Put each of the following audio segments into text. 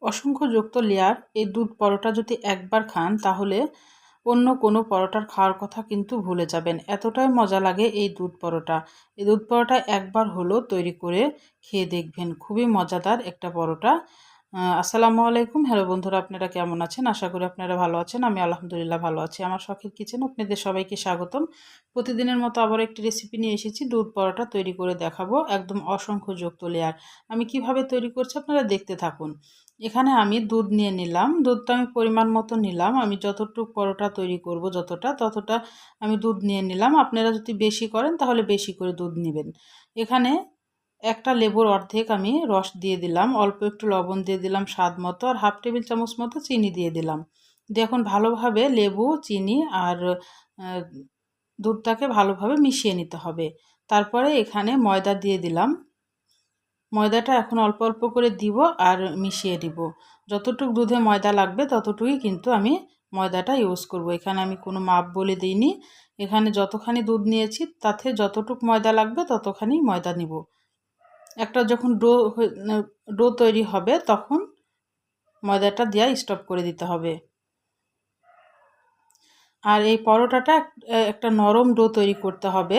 অসংখ্যযুক্ত layer এই দুধ পরোটা যদি একবার খান তাহলে অন্য কোনো পরোটার খাওয়ার কথা কিন্তু ভুলে যাবেন। এতটাই মজা লাগে এই দুধ পরোটা। এই দুধ পরোটা একবার হলেও তৈরি করে খেয়ে দেখবেন। খুবই মজাদার একটা পরোটা। আসসালামু আলাইকুম। হ্যালো বন্ধুরা, আপনারা কেমন আছেন? আশা করি আপনারা ভালো আছেন। আমি আলহামদুলিল্লাহ ভালো আছি। আমার শখের কিচেনে আপনাদের সবাইকে স্বাগতম। প্রতিদিনের মতো আবার একটি রেসিপি নিয়ে এসেছি। দুধ পরোটা তৈরি করে দেখাবো। একদম অসংখ্যযুক্ত লেয়ার। আমি কিভাবে তৈরি করছি আপনারা দেখতে থাকুন। এখানে আমি দুধ নিয়ে নিলাম। দুধটা আমি পরিমাণ মতো নিলাম। আমি যতটুকু পরোটা তৈরি করব ততটা আমি দুধ নিয়ে নিলাম। আপনারা যদি বেশি করেন তাহলে বেশি করে দুধ নেবেন। এখানে একটা লেবুর অর্ধেক আমি রস দিয়ে দিলাম, অল্প একটু লবণ দিয়ে দিলাম স্বাদ মতো, আর হাফ টেবিল চামচ মতো চিনি দিয়ে দিলাম। দিয়ে এখন ভালোভাবে লেবু, চিনি আর দুধটাকে ভালোভাবে মিশিয়ে নিতে হবে। তারপরে এখানে ময়দা দিয়ে দিলাম। ময়দাটা এখন অল্প অল্প করে দিব আর মিশিয়ে দিব। যতটুকু দুধে ময়দা লাগবে ততটুকুই কিন্তু আমি ময়দাটা ইউজ করব। এখানে আমি কোনো মাপ বলে দিইনি। এখানে যতখানি দুধ নিয়েছি তাতে যতটুকু ময়দা লাগবে ততখানি ময়দা নিব। একটা যখন ডো তৈরি হবে তখন ময়দাটা দিয়ে স্টপ করে দিতে হবে। আর এই পরোটাটা একটা নরম ডো তৈরি করতে হবে,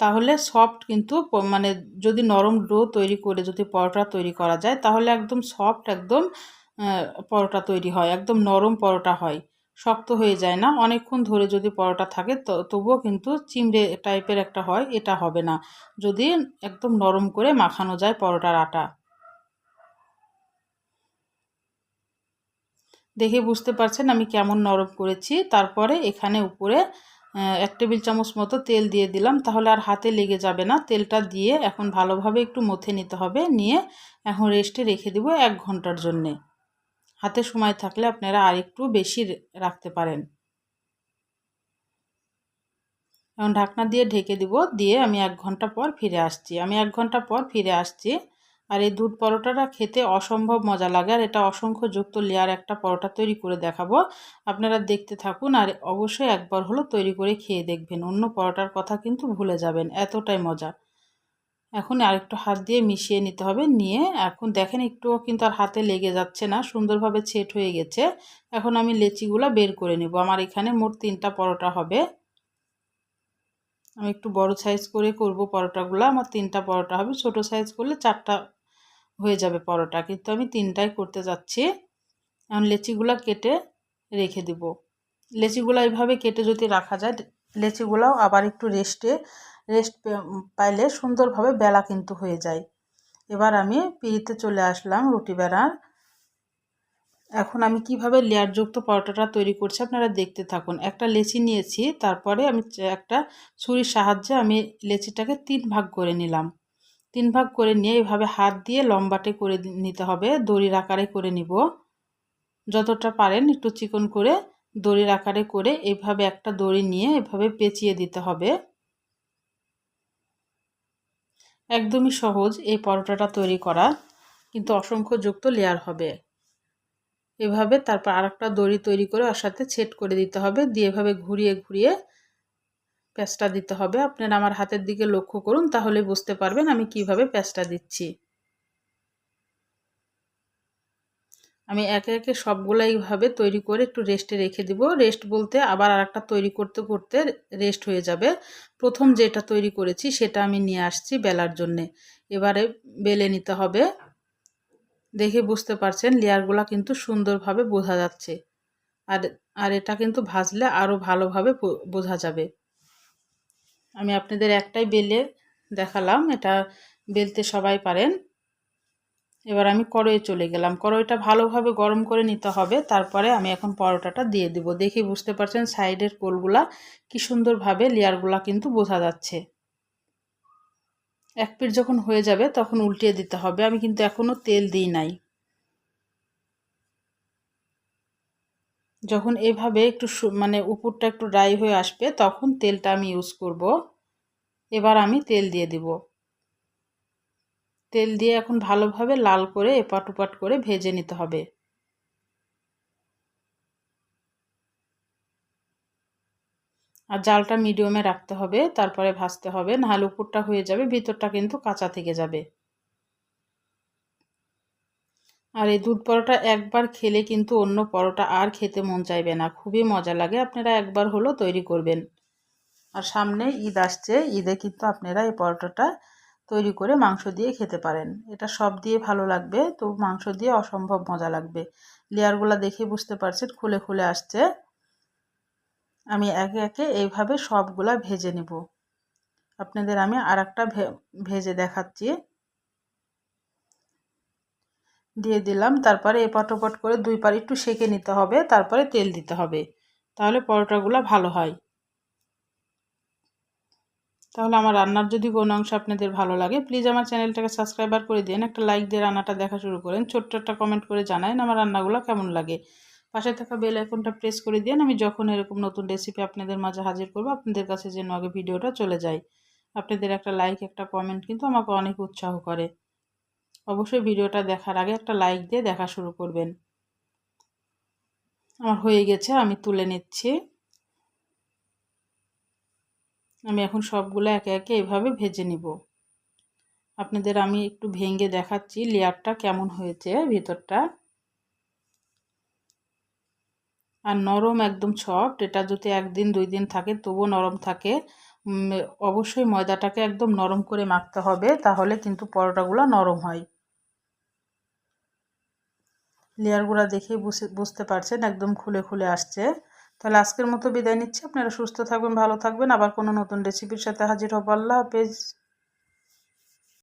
তাহলে সফট কিন্তু মানে যদি নরম ডো তৈরি করে যদি পরোটা তৈরি করা যায় তাহলে একদম সফট একদম পরোটা তৈরি হয়, একদম নরম পরোটা হয়, শক্ত হয়ে যায় না। অনেকক্ষণ ধরে যদি পরোটা থাকে তবুও কিন্তু চিমড়ে টাইপের একটা হয়, এটা হবে না যদি একদম নরম করে মাখানো যায় পরোটার আটা। দেখে বুঝতে পারছেন আমি কেমন নরম করেছি। তারপরে এখানে উপরে 1 টেবিল চামচ মতো তেল দিয়ে দিলাম, তাহলে আর হাতে লেগে যাবে না। তেলটা দিয়ে এখন ভালোভাবে একটু মথে নিতে হবে। নিয়ে এখন রেস্টে রেখে দিব 1 ঘন্টার জন্যে। হাতে সময় থাকলে আপনারা আর একটু বেশি রাখতে পারেন। এখন ঢাকনা দিয়ে ঢেকে দিব। দিয়ে আমি 1 ঘন্টা পর ফিরে আসছি। আমি 1 ঘন্টা পর ফিরে আসছি। আর এই দুধ পরোটাটা খেতে অসম্ভব মজা লাগে। আর এটা অসংখ্যযুক্ত লেয়ার একটা পরোটা তৈরি করে দেখাবো। আপনারা দেখতে থাকুন আর অবশ্যই একবার হলো তৈরি করে খেয়ে দেখবেন। অন্য পরোটার কথা কিন্তু ভুলে যাবেন, এতটাই মজা। এখন আরেকটু হাত দিয়ে মিশিয়ে নিতে হবে। নিয়ে এখন দেখেন একটুও কিন্তু আর হাতে লেগে যাচ্ছে না, সুন্দরভাবে সেট হয়ে গেছে। এখন আমি লেচিগুলা বের করে নেব। আমার এখানে মোট 3টা পরোটা হবে। আমি একটু বড় সাইজ করে করব পরোটাগুলো। আমার 3টা পরোটা হবে। ছোট সাইজ করলে 4টা হয়ে যাবে পরোটা, কিন্তু আমি 3টাই করতে যাচ্ছি। এখন লেচিগুলা কেটে রেখে দিব। লেচিগুলা এইভাবে কেটে যদি রাখা যায়, লেচিগুলাও আবার একটু রেস্ট পাইলে সুন্দরভাবে বেলা কিন্তু হয়ে যায়। এবার আমি পিড়িতে চলে আসলাম রুটি বেলার। এখন আমি কিভাবে লেয়ারযুক্ত পরোটাটা তৈরি করছি আপনারা দেখতে থাকুন। একটা লেচি নিয়েছি, তারপরে আমি একটা ছুরির সাহায্যে আমি লেচিটাকে 3 ভাগ করে নিলাম। 3 ভাগ করে নিয়ে এভাবে হাত দিয়ে লম্বাটে করে নিতে হবে, দড়ির আকারে করে নিব। যতটা পারেন একটু চিকন করে দড়ির আকারে করে এভাবে একটা দড়ি নিয়ে এভাবে পেঁচিয়ে দিতে হবে। একদমই সহজ এই পরোটাটা তৈরি করা, কিন্তু অসংখ্যযুক্ত লেয়ার হবে। এভাবে তারপর আরেকটা দড়ি তৈরি করে ওর সাথে সেট করে দিতে হবে। দিয়ে এভাবে ঘুরিয়ে ঘুরিয়ে প্যাঁচটা দিতে হবে। আপনারা আমার হাতের দিকে লক্ষ্য করুন, তাহলে বুঝতে পারবেন আমি কিভাবে প্যাঁচটা দিচ্ছি। আমি একে একে সবগুলো এইভাবে তৈরি করে একটু রেস্টে রেখে দিব। রেস্ট বলতে আবার আরেকটা তৈরি করতে করতে রেস্ট হয়ে যাবে। প্রথম যেটা তৈরি করেছি সেটা আমি নিয়ে আসছি বেলার জন্যে। এবারে বেলে নিতে হবে। দেখে বুঝতে পারছেন লেয়ারগুলো কিন্তু সুন্দরভাবে বোঝা যাচ্ছে। আর আর এটা কিন্তু ভাজলে আরও ভালোভাবে বোঝা যাবে। আমি আপনাদের একটাই বেলে দেখালাম, এটা বেলতে সবাই পারেন। এবার আমি কড়াইয়ে চলে গেলাম। কড়াইটা ভালোভাবে গরম করে নিতে হবে। তারপরে আমি এখন পরোটাটা দিয়ে দিব। দেখে বুঝতে পারছেন সাইডের কোলগুলা কি সুন্দরভাবে লেয়ারগুলা কিন্তু বোঝা যাচ্ছে। এক পিঠ যখন হয়ে যাবে তখন উল্টিয়ে দিতে হবে। আমি কিন্তু এখনও তেল দিই নাই। যখন এভাবে একটু মানে উপরটা একটু ড্রাই হয়ে আসবে তখন তেলটা আমি ইউজ করব। এবার আমি তেল দিয়ে দিব। তেল দিয়ে এখন ভালোভাবে লাল করে এপাট ওপাট করে ভেজে নিতে হবে। আর জালটা মিডিয়ামে রাখতে হবে, তারপরে ভাজতে হবে, নাহলে উপরটা হয়ে যাবে, ভিতরটা কিন্তু কাঁচা থেকে যাবে। আর এই দুধ পরোটা একবার খেলে কিন্তু অন্য পরোটা আর খেতে মন চাইবে না, খুবই মজা লাগে। আপনারা একবার হলো তৈরি করবেন। আর সামনে ঈদ আসছে, ঈদে কিন্তু আপনারা এই পরোটাটা তৈরি করে মাংস দিয়ে খেতে পারেন। এটা সব দিয়ে ভালো লাগবে, তো মাংস দিয়ে অসম্ভব মজা লাগবে। লেয়ারগুলো দেখে বুঝতে পারছেন খুলে খুলে আসছে। আমি একে একে এইভাবে সবগুলা ভেজে নেব। আপনাদের আমি আর একটা ভেজে দেখাচ্ছি। দিয়ে দিলাম, তারপরে এপাট ওপাট করে দুই পার একটু সেঁকে নিতে হবে, তারপরে তেল দিতে হবে, তাহলে পরোটাগুলো ভালো হয়। তাহলে আমার রান্নার যদি কোনো অংশ আপনাদের ভালো লাগে, প্লিজ আমার চ্যানেলটাকে সাবস্ক্রাইবার করে দিন, একটা লাইক দিয়ে রান্নাটা দেখা শুরু করেন, ছোট্ট একটা কমেন্ট করে জানান আমার রান্নাগুলো কেমন লাগে। পাশে থাকা বেল আইকনটা প্রেস করে দিন, আমি যখন এরকম নতুন রেসিপি আপনাদের মাঝে হাজির করব আপনাদের কাছে যেন আগে ভিডিওটা চলে যায়। আপনাদের একটা লাইক একটা কমেন্ট কিন্তু আমাকে অনেক উৎসাহ করে। অবশ্যই ভিডিওটা দেখার আগে একটা লাইক দিয়ে দেখা শুরু করবেন। আমার হয়ে গেছে, আমি তুলে নিচ্ছি। আমি এখন সবগুলো একে একে এভাবে ভেজে নিব। আপনাদের আমি একটু ভেঙে দেখাচ্ছি লেয়ারটা কেমন হয়েছে ভিতরটা। আর নরম একদম সফট, এটা যদি একদিন দুই দিন থাকে তবুও নরম থাকে। অবশ্যই ময়দাটাকে একদম নরম করে মাখতে হবে, তাহলে কিন্তু পরোটাগুলো নরম হয়। লেয়ারগুলো দেখেই বুঝতে পারছেন একদম খুলে খুলে আসছে। তাহলে আজকের মতো বিদায় নিচ্ছি। আপনারা সুস্থ থাকবেন, ভালো থাকবেন। আবার কোনো নতুন রেসিপির সাথে হাজির হব। আল্লাহ হাফেজ।